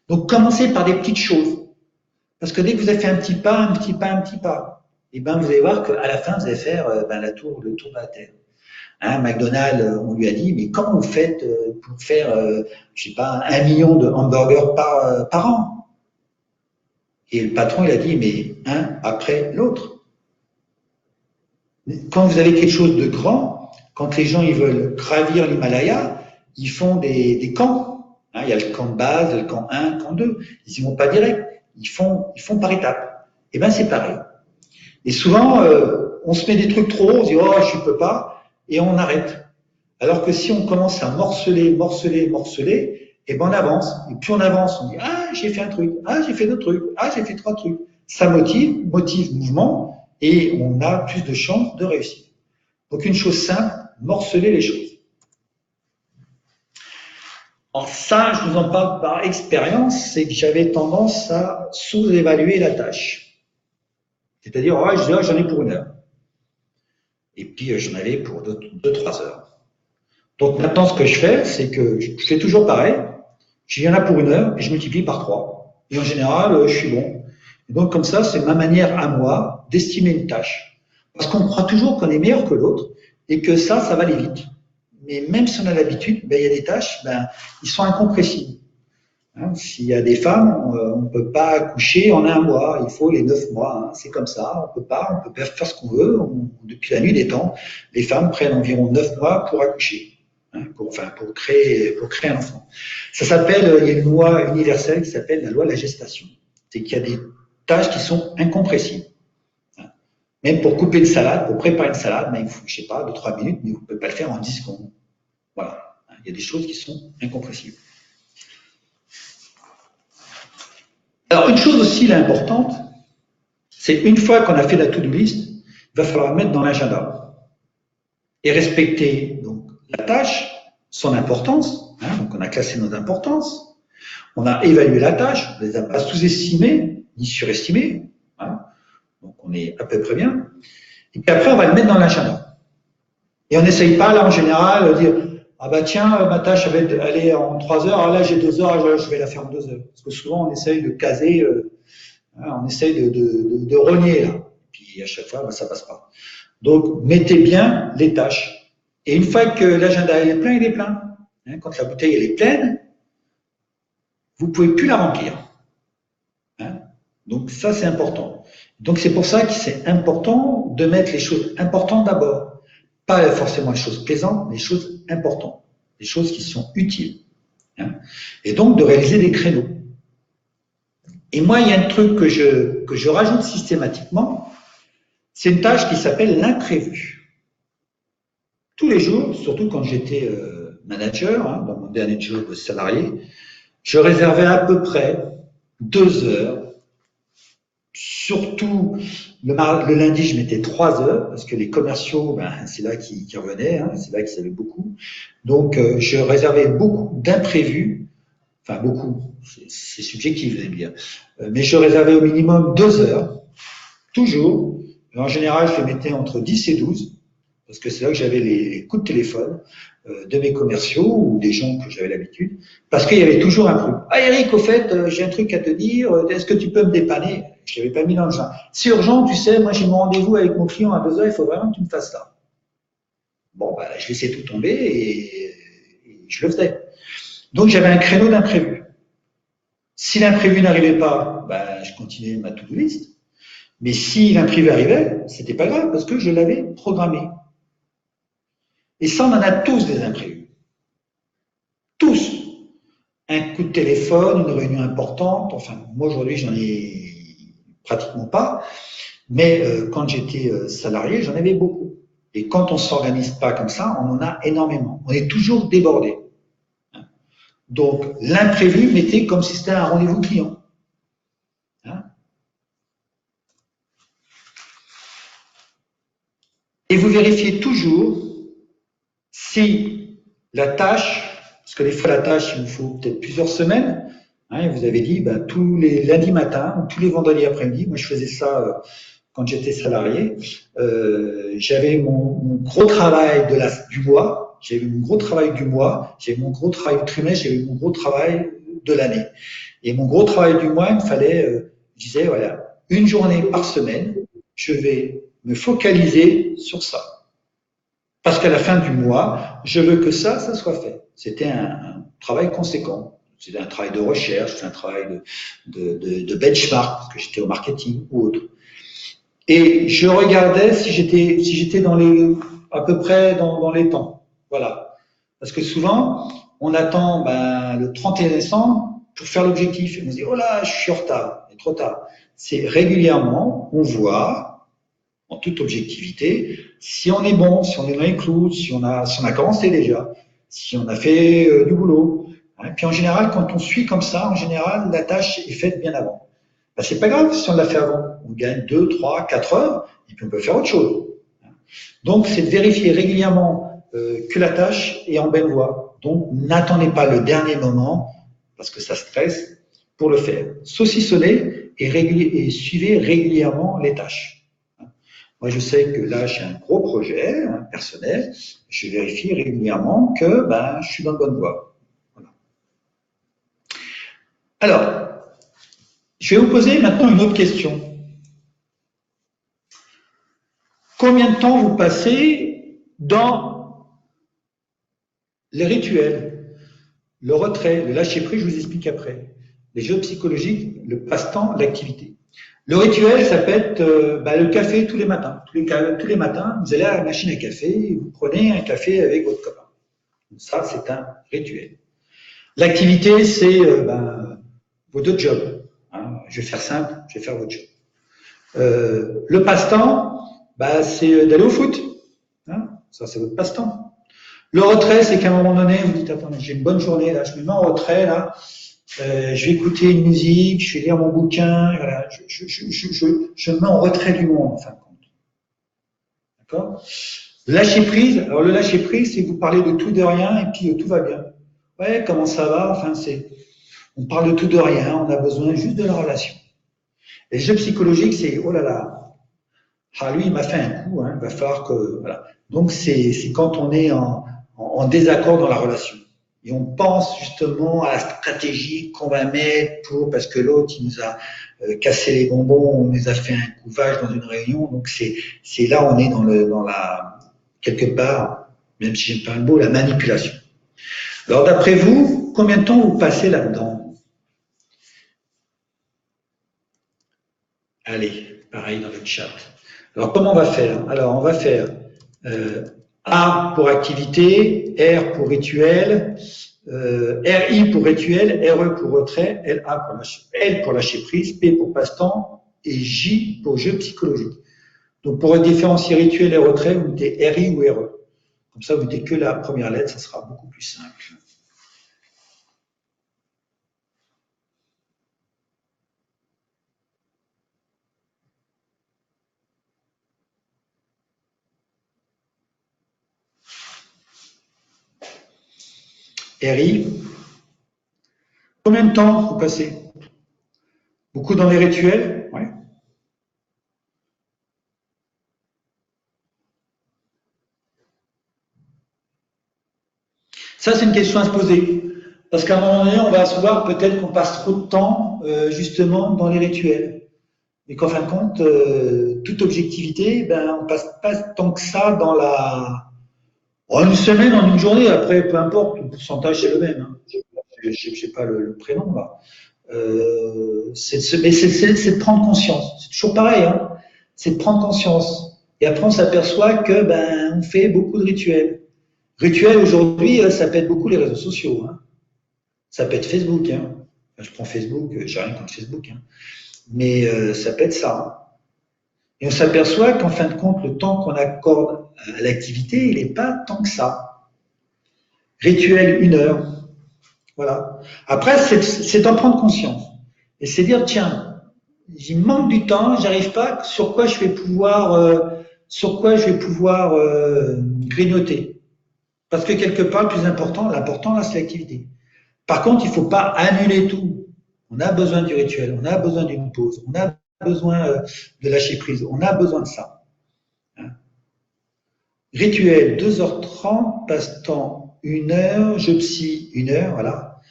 Donc, commencez par des petites choses. Parce que dès que vous avez fait un petit pas, un petit pas, un petit pas, et ben, vous allez voir qu'à la fin, vous allez faire le tour de la Terre. Hein, McDonald's, on lui a dit, mais comment vous faites pour faire, je sais pas, 1 million de hamburgers par an? Et le patron, il a dit, mais un après l'autre. Quand vous avez quelque chose de grand, quand les gens ils veulent gravir l'Himalaya, ils font des camps. Hein, il y a le camp de base, le camp 1, le camp 2. Ils n'y vont pas direct. Ils font par étapes. Et bien, c'est pareil. Et souvent, on se met des trucs trop hauts, on se dit, oh, je ne peux pas, et on arrête. Alors que si on commence à morceler, et ben on avance. Et plus on avance, on dit, ah, j'ai fait un truc, ah, j'ai fait 2 trucs, ah, j'ai fait 3 trucs. Ça motive mouvement, et on a plus de chances de réussir. Donc une chose simple, morceler les choses. Alors ça, je vous en parle par expérience, c'est que j'avais tendance à sous-évaluer la tâche. C'est-à-dire, oh, j'en ai pour 1 heure. Et puis j'en avais pour 2-3 heures. Donc maintenant, ce que je fais, c'est que je fais toujours pareil. Il y en a pour 1 heure et je multiplie par 3. Et en général, je suis bon. Et donc comme ça, c'est ma manière à moi d'estimer une tâche. Parce qu'on croit toujours qu'on est meilleur que l'autre et que ça va aller vite. Mais même si on a l'habitude, il y a des tâches, ils sont incompressibles. Hein, s'il y a des femmes, on ne peut pas accoucher en 1 mois, il faut les 9 mois. Hein, c'est comme ça, on peut pas faire ce qu'on veut. Depuis la nuit des temps, les femmes prennent environ 9 mois pour accoucher. Hein, pour créer un enfant. Ça s'appelle, il y a une loi universelle qui s'appelle la loi de la gestation. C'est qu'il y a des tâches qui sont incompressibles. Hein. Même pour couper une salade, pour préparer une salade, il faut, je sais pas, 2-3 minutes, mais vous ne pouvez pas le faire en 10 secondes. Voilà. Hein, il y a des choses qui sont incompressibles. Alors, une chose aussi là, importante, c'est une fois qu'on a fait la to-do list, il va falloir mettre dans l'agenda et respecter donc, la tâche, son importance. Hein, donc, on a classé nos importances, on a évalué la tâche, on ne les a pas sous-estimées ni surestimées. Hein, donc, on est à peu près bien. Et puis après, on va le mettre dans l'agenda. Et on n'essaye pas, là, en général, de dire ah bah tiens, ma tâche elle va aller en 3 heures, ah là j'ai 2 heures, je vais la faire en 2 heures. Parce que souvent on essaye de caser, on essaye de rogner là. Puis à chaque fois, ça passe pas. Donc mettez bien les tâches. Et une fois que l'agenda est plein, il est plein. Hein, quand la bouteille elle est pleine, vous ne pouvez plus la remplir. Hein, donc ça c'est important. Donc c'est pour ça que c'est important de mettre les choses importantes d'abord. Pas forcément les choses plaisantes, mais les choses importantes, les choses qui sont utiles. Hein. Et donc de réaliser des créneaux. Et moi, il y a un truc que je rajoute systématiquement, c'est une tâche qui s'appelle l'imprévu. Tous les jours, surtout quand j'étais manager, hein, dans mon dernier job salarié, je réservais à peu près 2 heures. Surtout, le lundi, je mettais 3 heures, parce que les commerciaux, c'est là qu'ils revenaient, hein, c'est là qu'ils savaient beaucoup. Donc, je réservais beaucoup d'imprévus, enfin beaucoup, c'est subjectif, vous allez me dire, mais je réservais au minimum 2 heures, toujours. En général, je les mettais entre 10 et 12, parce que c'est là que j'avais les coups de téléphone de mes commerciaux ou des gens que j'avais l'habitude, parce qu'il y avait toujours un truc. Ah Eric, au fait, j'ai un truc à te dire, est-ce que tu peux me dépanner? Je ne l'avais pas mis dans le genre. C'est urgent, tu sais, moi j'ai mon rendez-vous avec mon client à 2 heures, il faut vraiment que tu me fasses ça. Bon, je laissais tout tomber et je le faisais. Donc j'avais un créneau d'imprévu. Si l'imprévu n'arrivait pas, je continuais ma to-do list. Mais si l'imprévu arrivait, c'était pas grave parce que je l'avais programmé. Et ça, on en a tous des imprévus. Tous. Un coup de téléphone, une réunion importante. Enfin, moi aujourd'hui, j'en ai pratiquement pas. Mais quand j'étais salarié, j'en avais beaucoup. Et quand on ne s'organise pas comme ça, on en a énormément. On est toujours débordé. Donc, l'imprévu, mettez comme si c'était un rendez-vous client. Hein? Et vous vérifiez toujours si la tâche, parce que des fois la tâche, il vous faut peut-être plusieurs semaines, hein, vous avez dit tous les lundis matins ou tous les vendredis après-midi, moi je faisais ça quand j'étais salarié, j'avais mon gros travail du mois, j'avais mon gros travail du mois, j'avais mon gros travail du trimestre, j'avais mon gros travail de l'année. Et mon gros travail du mois, il me fallait, je disais, voilà, une journée par semaine, je vais me focaliser sur ça. Parce qu'à la fin du mois, je veux que ça soit fait. C'était un travail conséquent. C'était un travail de recherche, c'était un travail de benchmark, parce que j'étais au marketing ou autre. Et je regardais si j'étais à peu près dans les temps. Voilà. Parce que souvent, on attend le 31 décembre pour faire l'objectif. Et on se dit, oh là, je suis en retard, il est trop tard. C'est régulièrement, on voit, en toute objectivité, si on est bon, si on est dans les clous, si on a commencé déjà, si on a fait du boulot. Et puis en général, quand on suit comme ça, en général, la tâche est faite bien avant. C'est pas grave si on l'a fait avant. On gagne 2, 3, 4 heures, et puis on peut faire autre chose. Donc, c'est de vérifier régulièrement que la tâche est en belle voie. Donc, n'attendez pas le dernier moment, parce que ça stresse, pour le faire. Saucissonnez et suivez régulièrement les tâches. Moi, je sais que là, j'ai un gros projet personnel. Je vérifie régulièrement que je suis dans la bonne voie. Voilà. Alors, je vais vous poser maintenant une autre question. Combien de temps vous passez dans les rituels, le retrait, le lâcher-prise, je vous explique après. Les jeux psychologiques, le passe-temps, l'activité. Le rituel, ça peut être le café tous les matins. Tous les matins, vous allez à la machine à café et vous prenez un café avec votre copain. Ça, c'est un rituel. L'activité, c'est vos deux jobs. Hein. Je vais faire simple, je vais faire votre job. Le passe-temps, c'est d'aller au foot. Hein. Ça, c'est votre passe-temps. Le retrait, c'est qu'à un moment donné, vous dites, attendez, j'ai une bonne journée, là, je me mets en retrait, là, je vais écouter une musique, je vais lire mon bouquin, voilà, je me mets en retrait du monde, en fin de compte. D'accord? Lâcher prise, alors le lâcher prise, c'est que vous parlez de tout, de rien, et puis tout va bien. Ouais, comment ça va? Enfin, on parle de tout, de rien, on a besoin juste de la relation. Les jeux psychologiques, c'est, oh là là, lui, il m'a fait un coup, il va falloir que, voilà. Donc, c'est quand on est en désaccord dans la relation. Et on pense justement à la stratégie qu'on va mettre parce que l'autre, il nous a cassé les bonbons, on nous a fait un couvage dans une réunion. Donc, c'est là, on est quelque part, même si j'aime pas le mot, la manipulation. Alors, d'après vous, combien de temps vous passez là-dedans? Allez, pareil dans le chat. Alors, comment on va faire? Alors, on va faire A pour activité, R pour rituel, RI pour rituel, RE pour retrait, L pour lâcher prise, P pour passe-temps et J pour jeu psychologique. Donc, pour différencier rituel et retrait, vous mettez RI ou RE. Comme ça, vous mettez que la première lettre, ça sera beaucoup plus simple. RI. Combien de temps vous passez? Beaucoup dans les rituels? Ouais. Ça, c'est une question à se poser. Parce qu'à un moment donné, on va se voir peut-être qu'on passe trop de temps justement dans les rituels. Et qu'en fin de compte, toute objectivité, on passe pas tant que ça en une semaine, en une journée. Après, peu importe, le pourcentage c'est le même. Hein. Je sais pas le prénom là. C'est de prendre conscience. C'est toujours pareil. Hein. C'est de prendre conscience. Et après, on s'aperçoit que on fait beaucoup de rituels. Rituels aujourd'hui, ça peut être beaucoup les réseaux sociaux. Hein. Ça peut être Facebook. Hein. Je prends Facebook, j'ai rien contre Facebook. Hein. Mais ça peut être ça. Et on s'aperçoit qu'en fin de compte, le temps qu'on accorde à l'activité, il n'est pas tant que ça. Rituel, 1 heure. Voilà. Après, c'est d'en prendre conscience. Et c'est dire, tiens, il manque du temps, j'arrive pas, sur quoi je vais pouvoir sur quoi je vais pouvoir grignoter. Parce que quelque part, le plus important, l'important, là, c'est l'activité. Par contre, il ne faut pas annuler tout. On a besoin du rituel, on a besoin d'une pause, on a besoin de lâcher prise, on a besoin de ça. Hein. Rituel, 2h30, passe-temps, 1 heure, jeu psy, 1 heure, voilà.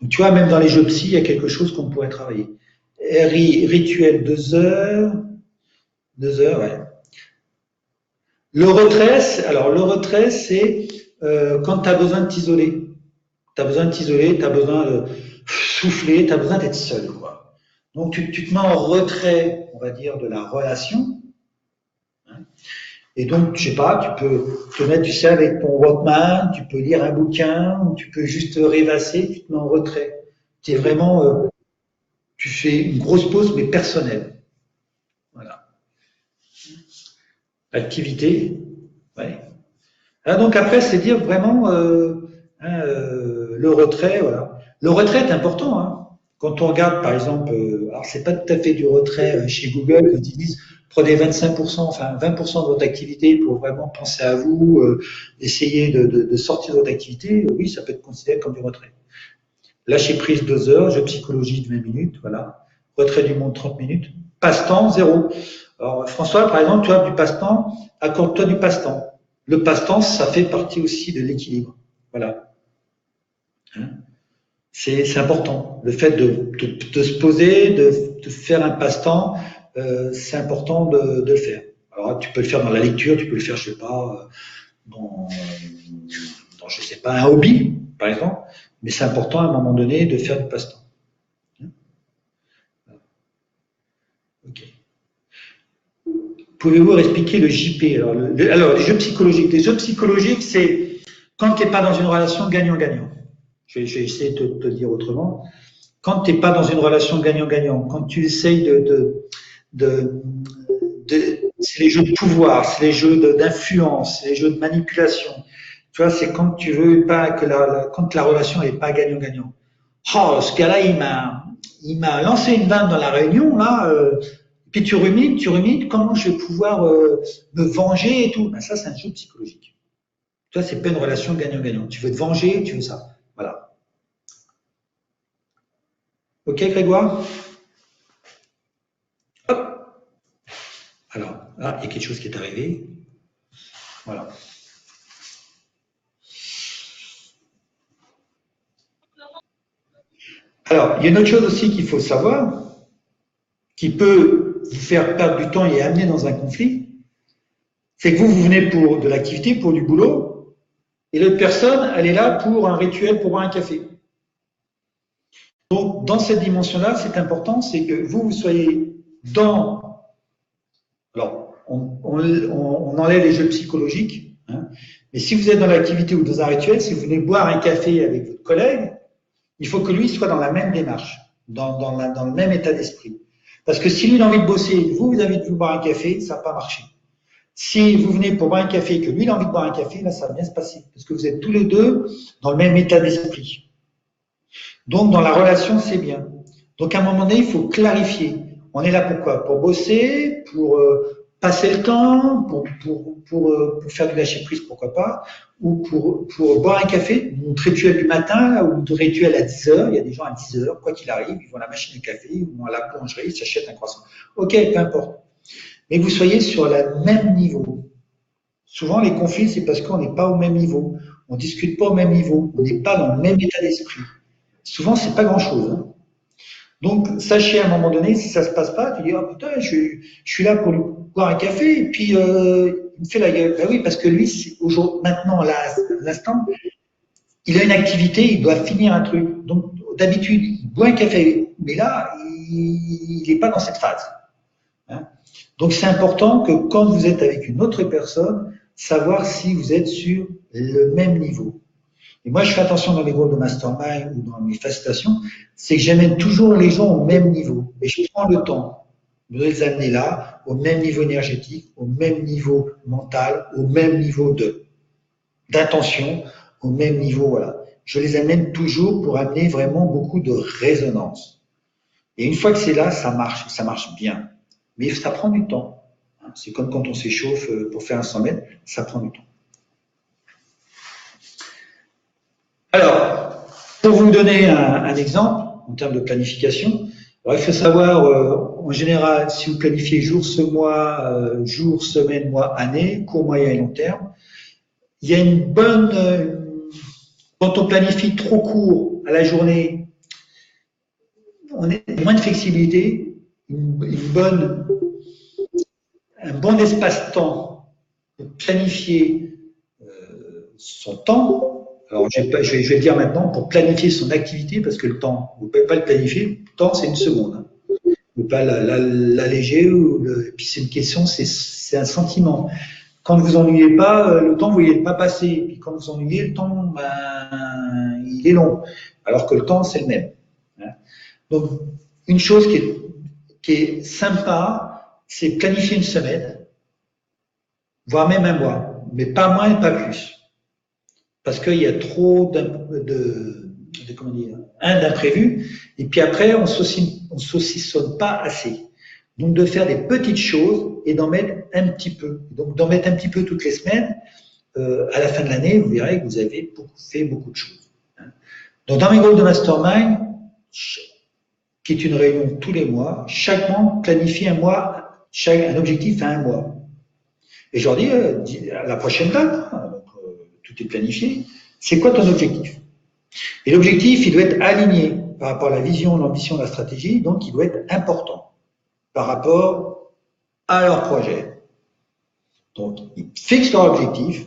Donc, tu vois, même dans les jeux psy, il y a quelque chose qu'on pourrait travailler. Rituel, 2 heures, 2 heures, ouais. Le retrait, alors le retrait, c'est quand tu as besoin de t'isoler. Tu as besoin de t'isoler, tu as besoin de souffler, tu as besoin d'être seul, quoi. Donc tu te mets en retrait, on va dire, de la relation. Hein. Et donc, je sais pas, tu peux te mettre, tu sais, avec ton Walkman, tu peux lire un bouquin, ou tu peux juste rêvasser, tu te mets en retrait. Tu es vraiment, tu fais une grosse pause, mais personnelle. Voilà. Activité, ouais. Ah, donc après, c'est dire vraiment le retrait, voilà. Le retrait est important, hein. Quand on regarde, par exemple, alors c'est pas tout à fait du retrait chez Google, quand ils disent prenez 25%, enfin 20% de votre activité pour vraiment penser à vous, essayer de sortir de votre activité, oui, ça peut être considéré comme du retrait. Lâcher prise 2 heures, jeu psychologie de 20 minutes, voilà. Retrait du monde 30 minutes. Passe-temps, 0. Alors, François, par exemple, tu as du passe-temps, accorde-toi du passe-temps. Le passe-temps, ça fait partie aussi de l'équilibre. Voilà. Hein. C'est important. Le fait de se poser, de faire un passe-temps, c'est important de le faire. Alors, tu peux le faire dans la lecture, tu peux le faire, je sais pas, dans, je sais pas, un hobby, par exemple. Mais c'est important à un moment donné de faire du passe-temps. Ok. Pouvez-vous expliquer le JP? Alors, les jeux psychologiques. Les jeux psychologiques, c'est quand tu n'es pas dans une relation gagnant-gagnant. Je vais essayer de te dire autrement. Quand tu n'es pas dans une relation gagnant-gagnant, quand tu essayes de c'est les jeux de pouvoir, c'est les jeux d'influence, c'est les jeux de manipulation. Tu vois, c'est quand tu veux pas que quand la relation n'est pas gagnant-gagnant. Oh, ce gars-là, il m'a lancé une vanne dans la réunion, là, puis tu rumines, comment je vais pouvoir me venger et tout. Ben, ça, c'est un jeu psychologique. Tu vois, c'est pas une relation gagnant-gagnant. Tu veux te venger, tu veux ça. Voilà. Ok, Grégoire? Hop. Alors, là, il y a quelque chose qui est arrivé. Voilà. Alors, il y a une autre chose aussi qu'il faut savoir, qui peut vous faire perdre du temps et amener dans un conflit, c'est que vous venez pour de l'activité, pour du boulot, et l'autre personne, elle est là pour un rituel, pour boire un café. Donc, dans cette dimension-là, c'est important, c'est que vous soyez dans. Alors, on enlève les jeux psychologiques, hein, mais si vous êtes dans l'activité ou dans un rituel, si vous venez boire un café avec votre collègue, il faut que lui soit dans la même démarche, dans le même état d'esprit. Parce que si lui a envie de bosser, vous avez envie de boire un café, ça va pas marcher. Si vous venez pour boire un café et que lui il a envie de boire un café, là ça va bien se passer. Parce que vous êtes tous les deux dans le même état d'esprit. Donc dans la relation, c'est bien. Donc à un moment donné, il faut clarifier. On est là pour quoi? Pour bosser, pour passer le temps, pour faire du lâcher prise, pourquoi pas, ou pour boire un café, notre rituel du matin, là, ou notre rituel à 10 heures. Il y a des gens à 10 heures, quoi qu'il arrive, ils vont à la machine à café, ils vont à la boulangerie, ils s'achètent un croissant. Ok, peu importe. Mais que vous soyez sur le même niveau. Souvent, les conflits, c'est parce qu'on n'est pas au même niveau. On ne discute pas au même niveau. On n'est pas dans le même état d'esprit. Souvent, c'est pas grand-chose. Hein. Donc, sachez à un moment donné, si ça se passe pas, tu dis, oh putain, je suis là pour lui boire un café, et puis il me fait la gueule. Ben oui, parce que lui, maintenant, là, à l'instant, il a une activité, il doit finir un truc. Donc, d'habitude, il boit un café, mais là, il n'est pas dans cette phase. Hein. Donc, c'est important que quand vous êtes avec une autre personne, savoir si vous êtes sur le même niveau. Et moi, je fais attention dans les groupes de mastermind ou dans mes facilitations, c'est que j'amène toujours les gens au même niveau. Et je prends le temps de les amener là, au même niveau énergétique, au même niveau mental, au même niveau d'intention, au même niveau, voilà. Je les amène toujours pour amener vraiment beaucoup de résonance. Et une fois que c'est là, ça marche bien. Mais ça prend du temps. C'est comme quand on s'échauffe pour faire un 100 mètres, ça prend du temps. Alors, pour vous donner un exemple en termes de planification, alors il faut savoir, en général, si vous planifiez jour, jour, semaine, mois, année, court, moyen et long terme, il y a une bonne... quand on planifie trop court à la journée, on a moins de flexibilité, un bon espace-temps pour planifier son temps. Alors, je vais le dire maintenant, pour planifier son activité, parce que le temps, vous ne pouvez pas le planifier, le temps, c'est une seconde. Vous ne pouvez pas l'alléger, et puis c'est une question, c'est un sentiment. Quand vous ennuyez pas, le temps, vous ne voyez pas passer. Et puis quand vous ennuyez, le temps, ben, il est long. Alors que le temps, c'est le même. Donc, une chose qui est sympa, c'est planifier une semaine, voire même un mois, mais pas moins et pas plus. Parce qu'il y a trop d'imprévus, et puis après, on ne saucissonne pas assez. Donc, de faire des petites choses et d'en mettre un petit peu. Donc, d'en mettre un petit peu toutes les semaines, à la fin de l'année, vous verrez que vous avez fait beaucoup de choses. Donc, dans mes groupes de mastermind, qui est une réunion tous les mois, chaque membre planifie un objectif à un mois. Et je leur dis, à la prochaine date, tout est planifié, c'est quoi ton objectif? Et l'objectif, il doit être aligné par rapport à la vision, l'ambition, la stratégie, donc il doit être important par rapport à leur projet. Donc, ils fixent leur objectif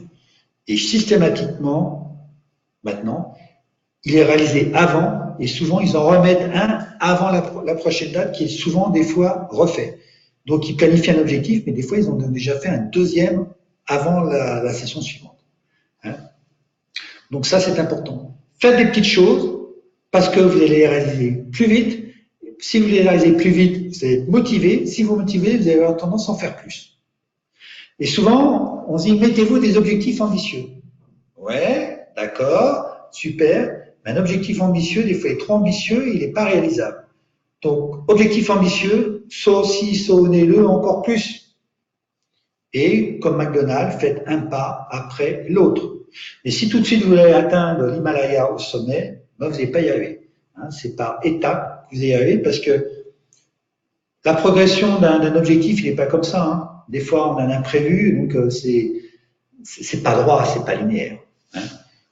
et systématiquement, maintenant, il est réalisé avant et souvent ils en remettent un avant la prochaine date qui est souvent des fois refait. Donc, ils planifient un objectif, mais des fois, ils ont déjà fait un deuxième avant la session suivante. Donc, ça, c'est important. Faites des petites choses parce que vous allez les réaliser plus vite. Si vous les réalisez plus vite, vous allez être motivé. Si vous motivez, vous allez avoir tendance à en faire plus. Et souvent, on se dit, mettez-vous des objectifs ambitieux. Ouais, d'accord, super. Mais un objectif ambitieux, des fois, il est trop ambitieux, il n'est pas réalisable. Donc, objectif ambitieux, saucissonnez-le encore plus. Et, comme McDonald's, faites un pas après l'autre. Et si tout de suite vous voulez atteindre l'Himalaya au sommet, ben vous n'allez pas y arriver. C'est par étapes que vous allez y arriver parce que la progression d'un objectif, il n'est pas comme ça. Des fois, on a un imprévu, donc c'est pas droit, c'est pas linéaire.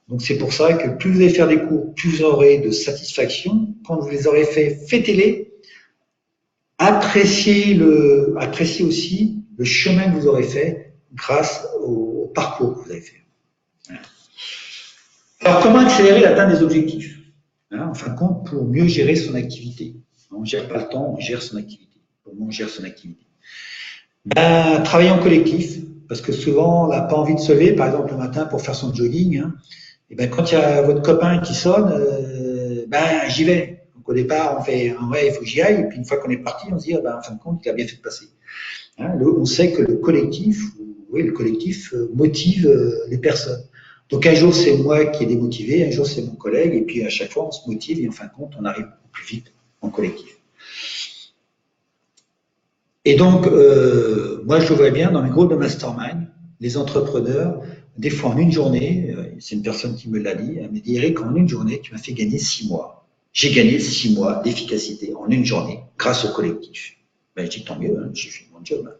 Donc c'est pour ça que plus vous allez faire des cours, plus vous aurez de satisfaction. Quand vous les aurez fait, fêtez-les. Appréciez aussi le chemin que vous aurez fait grâce au parcours que vous avez fait. Alors, comment accélérer l'atteinte des objectifs? En fin de compte, pour mieux gérer son activité. On ne gère pas le temps, on gère son activité. Comment on gère son activité? Travailler en collectif, parce que souvent, on n'a pas envie de se lever, par exemple, le matin pour faire son jogging. Et quand il y a votre copain qui sonne, j'y vais. Donc, au départ, on fait, en vrai, il faut que j'y aille. Et puis, une fois qu'on est parti, on se dit, en fin de compte, il a bien fait de passer. On sait que le collectif motive les personnes. Donc un jour c'est moi qui est démotivé, un jour c'est mon collègue, et puis à chaque fois on se motive et en fin de compte on arrive plus vite en collectif. Et donc moi je le vois bien dans mes groupes de mastermind, les entrepreneurs, des fois en une journée, c'est une personne qui me l'a dit, elle me dit Eric, en une journée tu m'as fait gagner 6 mois. J'ai gagné 6 mois d'efficacité en une journée grâce au collectif. Je dis tant mieux, j'ai fait mon job.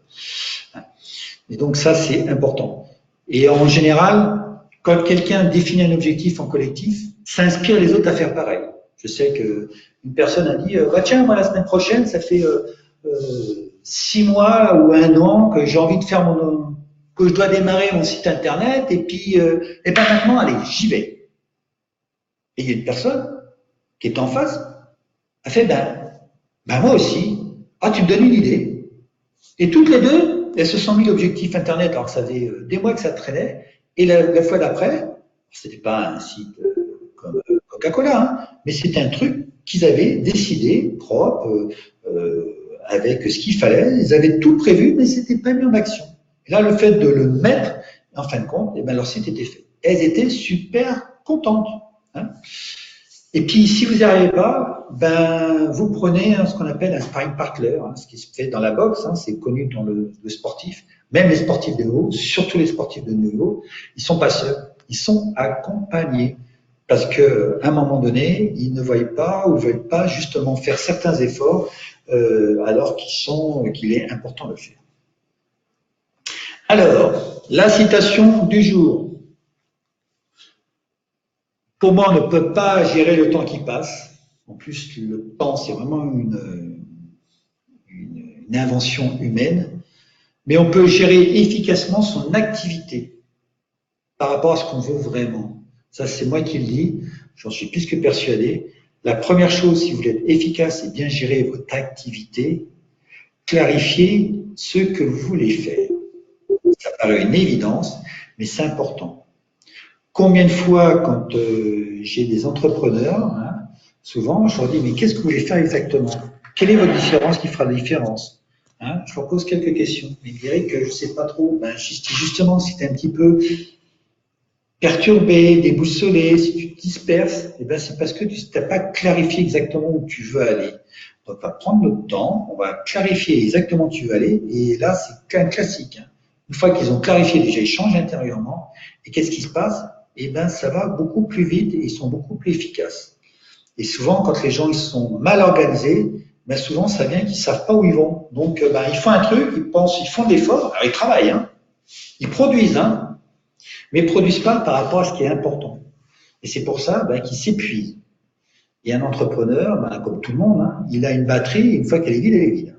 Et donc ça c'est important. Et en général, quand quelqu'un définit un objectif en collectif, ça inspire les autres à faire pareil. Je sais qu'une personne a dit tiens, moi la semaine prochaine, ça fait 6 mois ou 1 an que j'ai envie de faire que je dois démarrer mon site internet et puis maintenant, allez, j'y vais. Et il y a une personne qui est en face, a fait moi aussi. Ah, tu me donnes une idée. Et toutes les deux, elles se sont mis l'objectif internet alors que ça faisait des mois que ça traînait. Et la fois d'après, c'était pas un site comme Coca-Cola, mais c'était un truc qu'ils avaient décidé, propre, avec ce qu'il fallait. Ils avaient tout prévu, mais c'était pas mis en action. Et là, le fait de le mettre, en fin de compte, leur site était fait. Elles étaient super contentes. Et puis, si vous n'y arrivez pas, ben, vous prenez ce qu'on appelle un sparring partner, ce qui se fait dans la boxe, c'est connu dans le sportif, même les sportifs de haut, surtout les sportifs de niveau, ils sont pas seuls, ils sont accompagnés. Parce qu'à un moment donné, ils ne voient pas ou ne veulent pas justement faire certains efforts alors qu'il est important de le faire. Alors, la citation du jour. Pour moi, on ne peut pas gérer le temps qui passe. En plus, le temps, c'est vraiment une invention humaine. Mais on peut gérer efficacement son activité par rapport à ce qu'on veut vraiment. Ça, c'est moi qui le dis. J'en suis plus que persuadé. La première chose, si vous voulez être efficace et bien gérer votre activité, clarifiez ce que vous voulez faire. Ça paraît une évidence, mais c'est important. Combien de fois, quand j'ai des entrepreneurs, souvent, je leur dis, mais qu'est-ce que vous voulez faire exactement? Quelle est votre différence qui fera la différence? Je leur pose quelques questions. Ils diraient que je ne sais pas trop. Ben, justement, si tu es un petit peu perturbé, déboussolé, si tu te disperses, eh ben, c'est parce que tu n'as pas clarifié exactement où tu veux aller. Donc, on va prendre notre temps, on va clarifier exactement où tu veux aller, et là, c'est un classique. Une fois qu'ils ont clarifié, déjà, ils changent intérieurement, et qu'est-ce qui se passe? Eh ben, ça va beaucoup plus vite et ils sont beaucoup plus efficaces. Et souvent, quand les gens ils sont mal organisés, ben souvent, ça vient qu'ils ne savent pas où ils vont. Donc, ben, ils font un truc, ils pensent, ils font de l'effort, alors ils travaillent, ils produisent, mais ne produisent pas par rapport à ce qui est important. Et c'est pour ça qu'ils s'épuisent. Et un entrepreneur, comme tout le monde, il a une batterie, et une fois qu'elle est vide, elle est vide.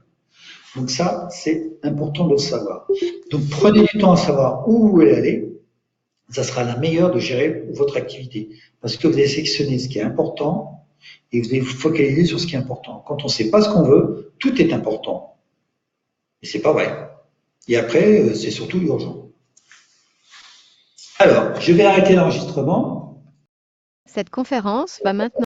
Donc ça, c'est important de le savoir. Donc prenez du temps à savoir où vous voulez aller, ça sera la meilleure de gérer votre activité. Parce que vous allez sélectionner ce qui est important et vous allez vous focaliser sur ce qui est important. Quand on ne sait pas ce qu'on veut, tout est important. Et c'est pas vrai. Et après, c'est surtout urgent. Alors, je vais arrêter l'enregistrement. Cette conférence va maintenant